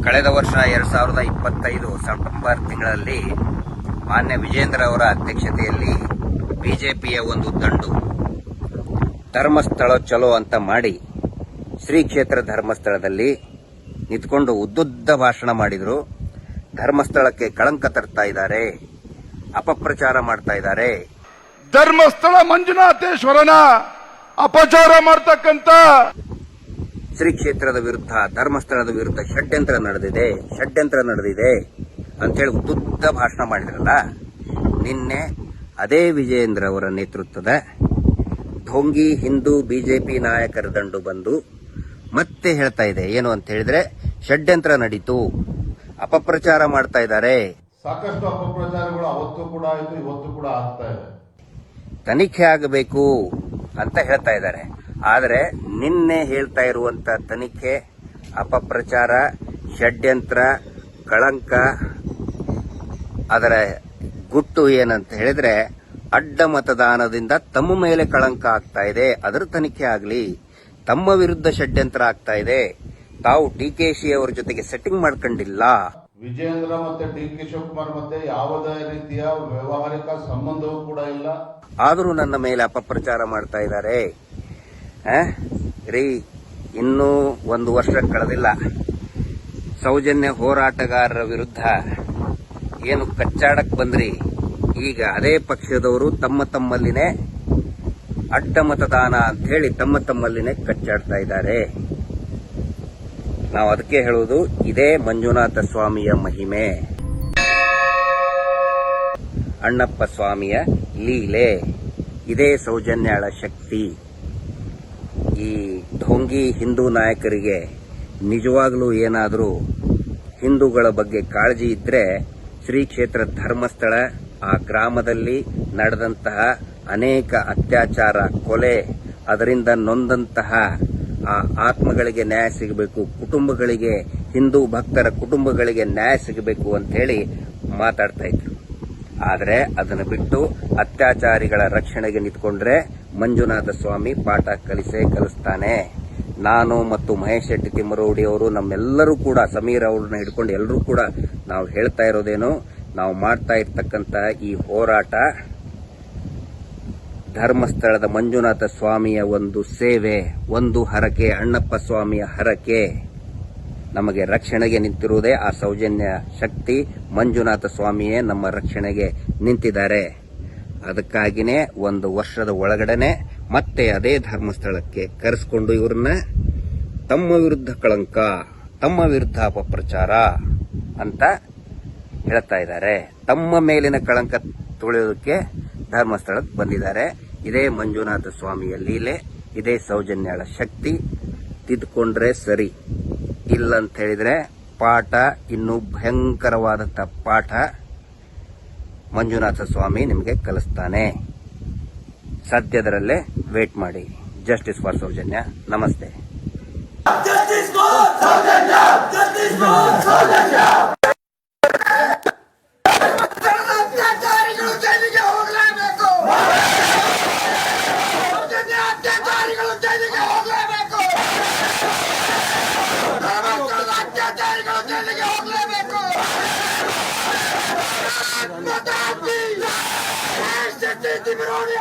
ಕಳೆದ ವರ್ಷ 2025 ಸೆಪ್ಟೆಂಬರ್ ತಿಂಗಳಲ್ಲಿ ಮಾನ್ಯ ವಿಜೇಂದ್ರ ಅವರ ಅಧ್ಯಕ್ಷತೆಯಲ್ಲಿ ಬಿಜೆಪಿಯ ಒಂದು ದಂಡು ಧರ್ಮಸ್ಥಳ ಚಲೋ ಅಂತ ಮಾಡಿ ಶ್ರೀ ಕ್ಷೇತ್ರ ಧರ್ಮಸ್ಥಳದಲ್ಲಿ ನಿಂತ್ಕೊಂಡು ಉದ್ದುದ್ದ ಭಾಷಣ ಮಾಡಿದ್ರು. ಧರ್ಮಸ್ಥಳಕ್ಕೆ ಕಳಂಕ ತರ್ತಾ ಇದ್ದಾರೆ, ಅಪಪ್ರಚಾರ ಮಾಡ್ತಾ ಇದ್ದಾರೆ. ಧರ್ಮಸ್ಥಳ ಮಂಜುನಾಥೇಶ್ವರನ ಅಪಚಾರ ಮಾಡ್ತಕ್ಕಂತ ಶ್ರೀ ಕ್ಷೇತ್ರದ ವಿರುದ್ಧ, ಧರ್ಮಸ್ಥಳದ ವಿರುದ್ಧ ಷಡ್ಯಂತ್ರ ನಡೆದಿದೆ ಅಂತೇಳಿ ಉದ್ದುದ್ದ ಭಾಷಣ ಮಾಡಿದ್ರಲ್ಲ. ನಿನ್ನೆ ಅದೇ ವಿಜೇಂದ್ರ ಅವರ ನೇತೃತ್ವದ ಢೋಂಗಿ ಹಿಂದೂ ಬಿಜೆಪಿ ನಾಯಕರ ದಂಡು ಬಂದು ಮತ್ತೆ ಹೇಳ್ತಾ ಇದೆ. ಏನು ಅಂತ ಹೇಳಿದ್ರೆ, ಷಡ್ಯಂತ್ರ ನಡೀತು, ಅಪಪ್ರಚಾರ ಮಾಡ್ತಾ ಇದ್ದಾರೆ. ಸಾಕಷ್ಟು ಅಪಪ್ರಚಾರಗಳು ಅವತ್ತು ಕೂಡ ಆಯಿತು, ಇವತ್ತು ಕೂಡ ಆಗ್ತಾ ಇದೆ. ತನಿಖೆ ಆಗಬೇಕು ಅಂತ ಹೇಳ್ತಾ ಇದ್ದಾರೆ. ಆದರೆ ನಿನ್ನೆ ಹೇಳ್ತಾ ಇರುವಂತ ತನಿಖೆ, ಅಪಪ್ರಚಾರ, ಷಡ್ಯಂತ್ರ, ಕಳಂಕ, ಅದರ ಗುಟ್ಟು ಏನಂತ ಹೇಳಿದ್ರೆ, ಅಡ್ಡ ಮತದಾನದಿಂದ ತಮ್ಮ ಮೇಲೆ ಕಳಂಕ ಆಗ್ತಾ ಇದೆ, ಅದರ ತನಿಖೆ ಆಗಲಿ. ತಮ್ಮ ವಿರುದ್ಧ ಷಡ್ಯಂತ್ರ ಆಗ್ತಾ ಇದೆ. ತಾವು ಡಿಕೆಶಿ ಅವರ ಜೊತೆಗೆ ಸೆಟ್ಟಿಂಗ್ ಮಾಡ್ಕೊಂಡಿಲ್ಲ. ವಿಜೇಂದ್ರ ಮತ್ತೆ ಡಿಕೆ ಶಿವಕುಮಾರ್ ಮತ್ತೆ ಯಾವುದೇ ರೀತಿಯ ವ್ಯವಹಾರಿಕ ಸಂಬಂಧವೂ ಕೂಡ ಇಲ್ಲ. ಆದರೂ ನನ್ನ ಮೇಲೆ ಅಪಪ್ರಚಾರ ಮಾಡ್ತಾ ಇದ್ದಾರೆ. ಇನ್ನೂ 1 ವರ್ಷ ಕಳೆದಿಲ್ಲ. ಸೌಜನ್ಯ ಹೋರಾಟಗಾರರ ವಿರುದ್ಧ ಏನು ಕಚ್ಚಾಡಕ್ ಬಂದ್ರಿ, ಈಗ ಅದೇ ಪಕ್ಷದವರು ತಮ್ಮಲ್ಲಿನೇ ಅಡ್ಡ ಮತದಾನ ಅಂತ ಹೇಳಿ ತಮ್ಮಲ್ಲಿನೇ ಕಚ್ಚಾಡ್ತಾ ಇದ್ದಾರೆ. ನಾವು ಅದಕ್ಕೆ ಹೇಳುವುದು, ಇದೇ ಮಂಜುನಾಥ ಸ್ವಾಮಿಯ ಮಹಿಮೆ, ಅಣ್ಣಪ್ಪ ಸ್ವಾಮಿಯ ಲೀಲೆ, ಇದೇ ಸೌಜನ್ಯಾಳ ಶಕ್ತಿ. ಈ ಢೋಂಗಿ ಹಿಂದೂ ನಾಯಕರಿಗೆ ನಿಜವಾಗ್ಲೂ ಏನಾದರೂ ಹಿಂದೂಗಳ ಬಗ್ಗೆ ಕಾಳಜಿ ಇದ್ರೆ, ಶ್ರೀ ಕ್ಷೇತ್ರ ಧರ್ಮಸ್ಥಳ, ಆ ಗ್ರಾಮದಲ್ಲಿ ನಡೆದಂತಹ ಅನೇಕ ಅತ್ಯಾಚಾರ, ಕೊಲೆ, ಅದರಿಂದ ನೊಂದಂತಹ ಆ ಆತ್ಮಗಳಿಗೆ ನ್ಯಾಯ ಸಿಗಬೇಕು, ಕುಟುಂಬಗಳಿಗೆ, ಹಿಂದೂ ಭಕ್ತರ ಕುಟುಂಬಗಳಿಗೆ ನ್ಯಾಯ ಸಿಗಬೇಕು ಅಂತ ಹೇಳಿ ಮಾತಾಡ್ತಾ ಇದ್ರು. ಆದರೆ ಅದನ್ನು ಬಿಟ್ಟು ಅತ್ಯಾಚಾರಿಗಳ ರಕ್ಷಣೆಗೆ ನಿಂತ್ಕೊಂಡ್ರೆ ಮಂಜುನಾಥ ಸ್ವಾಮಿ ಪಾಠ ಕಲಿಸ್ತಾನೆ. ನಾನು ಮತ್ತು ಮಹೇಶ್ ಶೆಟ್ಟಿ ತಿಮ್ಮರೋಡಿ ಅವರು, ನಮ್ಮೆಲ್ಲರೂ ಕೂಡ, ಸಮೀರ್ ಅವ್ರನ್ನ ಹಿಡ್ಕೊಂಡು ಎಲ್ಲರೂ ಕೂಡ ನಾವು ಹೇಳ್ತಾ ಇರೋದೇನು, ನಾವು ಮಾಡ್ತಾ ಇರ್ತಕ್ಕಂಥ ಈ ಹೋರಾಟ ಧರ್ಮಸ್ಥಳದ ಮಂಜುನಾಥ ಸ್ವಾಮಿಯ ಒಂದು ಸೇವೆ, ಒಂದು ಹರಕೆ, ಅಣ್ಣಪ್ಪ ಸ್ವಾಮಿಯ ಹರಕೆ. ನಮಗೆ ರಕ್ಷಣೆಗೆ ನಿಂತಿರುವುದೇ ಆ ಸೌಜನ್ಯ ಶಕ್ತಿ, ಮಂಜುನಾಥ ಸ್ವಾಮಿಯೇ ನಮ್ಮ ರಕ್ಷಣೆಗೆ ನಿಂತಿದ್ದಾರೆ. ಅದಕ್ಕಾಗಿನೇ 1 ವರ್ಷದ ಒಳಗಡೆನೆ ಮತ್ತೆ ಅದೇ ಧರ್ಮಸ್ಥಳಕ್ಕೆ ಕರೆಸಿಕೊಂಡು ಇವ್ರನ್ನ ತಮ್ಮ ವಿರುದ್ಧ ಕಳಂಕ, ತಮ್ಮ ವಿರುದ್ಧ ಅಪಪ್ರಚಾರ ಅಂತ ಹೇಳ್ತಾ ಇದ್ದಾರೆ. ತಮ್ಮ ಮೇಲಿನ ಕಳಂಕ ತುಳಿಯೋದಕ್ಕೆ ಧರ್ಮಸ್ಥಳಕ್ಕೆ ಬಂದಿದ್ದಾರೆ. ಇದೇ ಮಂಜುನಾಥ ಸ್ವಾಮಿಯ ಲೀಲೆ, ಇದೇ ಸೌಜನ್ಯಾಳ ಶಕ್ತಿ. ತಿದ್ದುಕೊಂಡ್ರೆ ಸರಿ, ಇಲ್ಲಂತ ಹೇಳಿದ್ರೆ ಪಾಠ, ಇನ್ನೂ ಭಯಂಕರವಾದಂತಹ ಪಾಠ ಮಂಜುನಾಥ ಸ್ವಾಮಿ ನಿಮಗೆ ಕಲಿಸ್ತಾನೆ. ಸದ್ಯದರಲ್ಲೇ ವೇಟ್ ಮಾಡಿ. Justice for Soujanya. ನಮಸ್ತೆ. Timironi